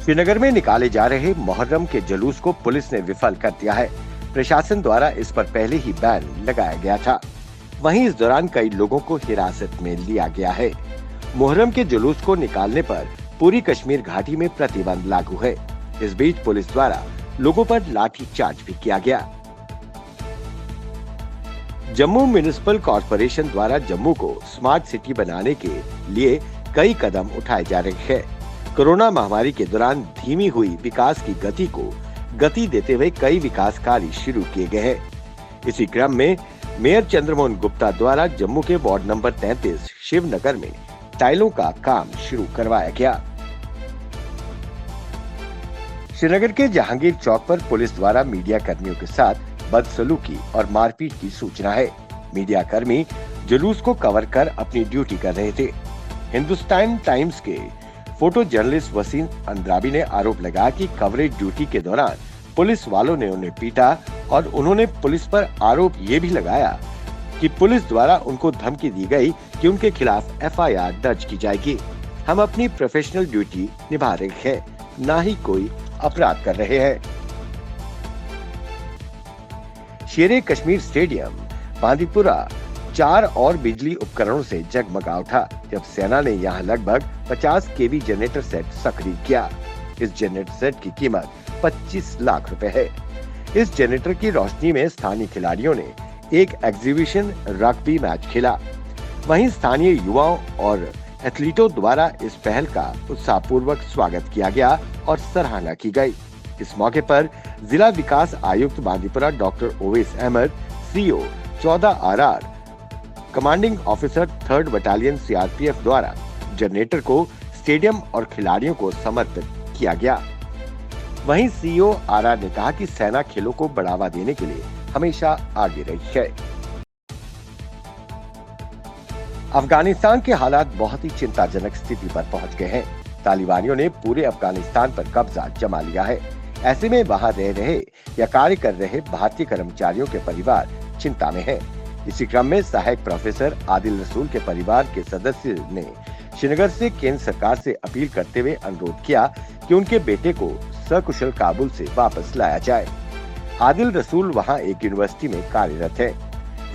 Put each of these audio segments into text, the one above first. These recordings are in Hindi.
श्रीनगर में निकाले जा रहे मुहर्रम के जुलूस को पुलिस ने विफल कर दिया है। प्रशासन द्वारा इस पर पहले ही बैन लगाया गया था। वहीं इस दौरान कई लोगों को हिरासत में लिया गया है। मुहर्रम के जुलूस को निकालने पर पूरी कश्मीर घाटी में प्रतिबंध लागू है। इस बीच पुलिस द्वारा लोगों पर लाठी चार्ज भी किया गया। जम्मू म्युनिसिपल कॉर्पोरेशन द्वारा जम्मू को स्मार्ट सिटी बनाने के लिए कई कदम उठाए जा रहे हैं। कोरोना महामारी के दौरान धीमी हुई विकास की गति को गति देते हुए कई विकास कार्य शुरू किए गए हैं। इसी क्रम में मेयर चंद्रमोहन गुप्ता द्वारा जम्मू के वार्ड नंबर 33 शिवनगर में टाइलों का काम शुरू करवाया गया। श्रीनगर के जहांगीर चौक पर पुलिस द्वारा मीडिया कर्मियों के साथ बदसलूकी और मारपीट की सूचना है। मीडिया कर्मी जुलूस को कवर कर अपनी ड्यूटी कर रहे थे। हिंदुस्तान टाइम्स के फोटो जर्नलिस्ट वसीम अंद्राबी ने आरोप लगाया कि कवरेज ड्यूटी के दौरान पुलिस वालों ने उन्हें पीटा और उन्होंने पुलिस पर आरोप ये भी लगाया कि पुलिस द्वारा उनको धमकी दी गई कि उनके खिलाफ एफआईआर दर्ज की जाएगी। हम अपनी प्रोफेशनल ड्यूटी निभा रहे हैं, ना ही कोई अपराध कर रहे हैं। शेरे कश्मीर स्टेडियम बांदीपुरा 4 और बिजली उपकरणों से जगमगा उठा जब सेना ने यहां लगभग 50 केवी जनरेटर सेट सक्रिय किया। इस जनरेटर सेट की कीमत 25 लाख रुपए है। इस जनरेटर की रोशनी में स्थानीय खिलाड़ियों ने एक एग्जीबिशन रग्बी मैच खेला। वहीं स्थानीय युवाओं और एथलीटों द्वारा इस पहल का उत्साहपूर्वक स्वागत किया गया और सराहना की गई। इस मौके पर जिला विकास आयुक्त Bandipora doctor Owais Ahmad, CO 14 RR, commanding officer 3rd battalion CRPF द्वारा जनरेटर को स्टेडियम और खिलाड़ियों को समर्पित किया गया। वहीं सीओ RR ने कहा कि सेना खेलों को बढ़ावा देने के लिए हमेशा आगे रही है। अफगानिस्तान के हालात बहुत ही चिंताजनक स्थिति पर पहुंच गए हैं। तालिबानियों ने पूरे अफगानिस्तान पर कब्जा जमा लिया है। ऐसे में वहां रह रहे या कार्य कर रहे भारतीय कर्मचारियों के परिवार चिंता में हैं। इसी क्रम में सहायक प्रोफेसर आदिल रसूल के परिवार के सदस्य ने श्रीनगर से केंद्र सरकार से अपील करते हुए अनुरोध किया कि उनके बेटे को सकुशल काबुल से वापस लाया जाए। आदिल रसूल वहां एक यूनिवर्सिटी में कार्यरत है।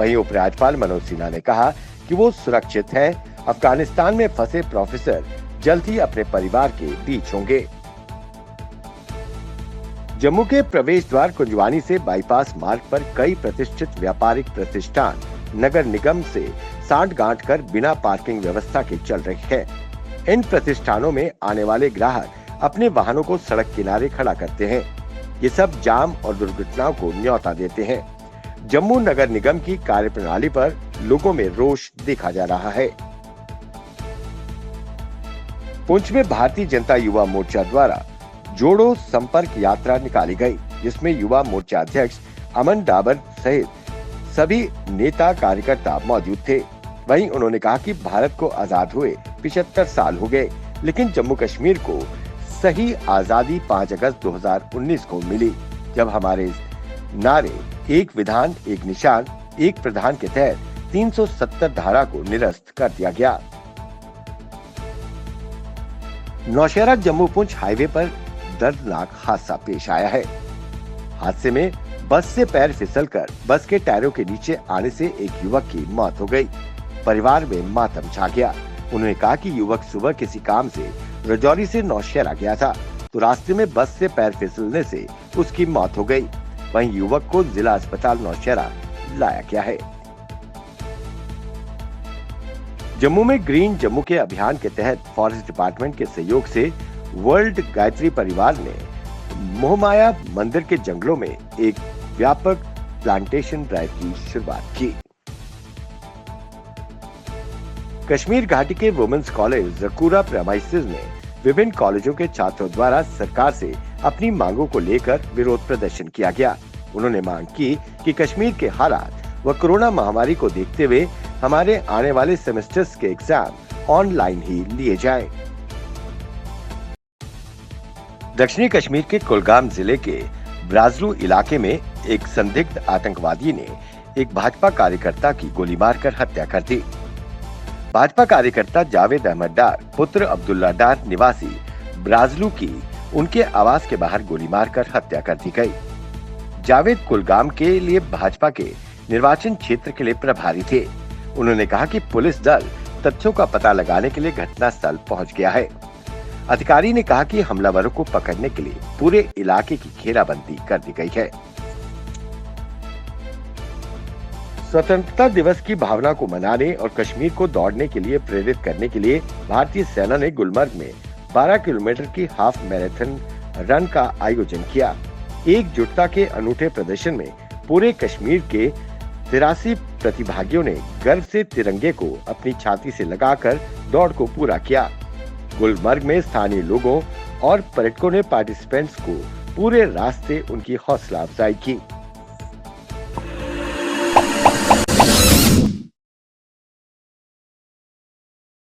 वहीं उपराज्यपाल मनोज सिन्हा ने कहा कि वो सुरक्षित है। अफगानिस्तान में फंसे प्रोफेसर जल्द ही अपने परिवार के बीच होंगे। जम्मू के प्रवेश द्वार कुंजवानी से बाईपास मार्ग पर कई प्रतिष्ठित व्यापारिक प्रतिष्ठान नगर निगम से सांठ-गांठ कर बिना पार्किंग व्यवस्था के चल रहे हैं। इन प्रतिष्ठानों में आने वाले ग्राहक अपने वाहनों को सड़क किनारे खड़ा करते हैं। ये सब जाम और दुर्घटनाओं को न्योता देते हैं। जम्मू नगर निगम की कार्यप्रणाली पर लोगों में रोष देखा जा रहा है। पुंछ में भारतीय जनता युवा मोर्चा द्वारा जोड़ो संपर्क यात्रा निकाली गई, जिसमें युवा मोर्चा अध्यक्ष अमन डाबर सहित सभी नेता कार्यकर्ता मौजूद थे। वहीं उन्होंने कहा कि भारत को आजाद हुए 75 साल हो गए, लेकिन जम्मू कश्मीर को सही आजादी 5 अगस्त 2019 को मिली, जब हमारे नारे एक विधान एक निशान एक प्रधान के तहत 370 धारा को निरस्त कर दिया गया। नौशहरा जम्मू पुंछ हाईवे पर दर्दनाक हादसा पेश आया है। हादसे में बस से पैर फिसलकर बस के टायरों के नीचे आने से एक युवक की मौत हो गई। परिवार में मातम छा गया। उन्होंने कहा कि युवक सुबह किसी काम से रजौरी से नौशहरा गया था, तो रास्ते में बस से पैर फिसलने से उसकी मौत हो गई। वहीं युवक को जिला अस्पताल नौशहरा लाया गया है। जम्मू में ग्रीन जम्मू के अभियान के तहत फॉरेस्ट डिपार्टमेंट के सहयोग से वर्ल्ड गायत्री परिवार ने मोहमाया मंदिर के जंगलों में एक व्यापक प्लांटेशन ड्राइव की शुरुआत की। कश्मीर घाटी के वुमेन्स कॉलेज जकूरा प्रेमाइसेस में विभिन्न कॉलेजों के छात्रों द्वारा सरकार से अपनी मांगों को लेकर विरोध प्रदर्शन किया गया। उन्होंने मांग की कि कश्मीर के हालात व कोरोना महामारी को देखते हुए हमारे आने वाले सेमेस्टर्स के एग्जाम ऑनलाइन ही लिए जाएं। दक्षिणी कश्मीर के कुलगाम जिले के ब्राजलू इलाके में एक संदिग्ध आतंकवादी ने एक भाजपा कार्यकर्ता की गोली मारकर हत्या कर दी। भाजपा कार्यकर्ता जावेद अहमद डार पुत्र अब्दुल्ला डार निवासी ब्राजलू की उनके आवास के बाहर गोली मारकर हत्या कर दी गई। जावेद कुलगाम के लिए भाजपा के निर्वाचन क्षेत्र के लिए प्रभारी थे। उन्होंने कहा कि पुलिस दल तथ्यों का पता लगाने के लिए घटनास्थल पहुंच गया है। अधिकारी ने कहा कि हमलावरों को पकड़ने के लिए पूरे इलाके की घेराबंदी कर दी गई है। स्वतंत्रता दिवस की भावना को मनाने और कश्मीर को दौड़ने के लिए प्रेरित करने के लिए भारतीय सेना ने गुलमर्ग में 12 किलोमीटर की हाफ मैराथन रन का आयोजन किया। एकजुटता के अनूठे प्रदर्शन में पूरे कश्मीर के 83 प्रतिभागियों ने गर्व से तिरंगे को अपनी छाती से लगाकर दौड़ को पूरा किया। गुलमर्ग में स्थानीय लोगों और पर्यटकों ने पार्टिसिपेंट्स को पूरे रास्ते उनकी हौसला अफजाई की।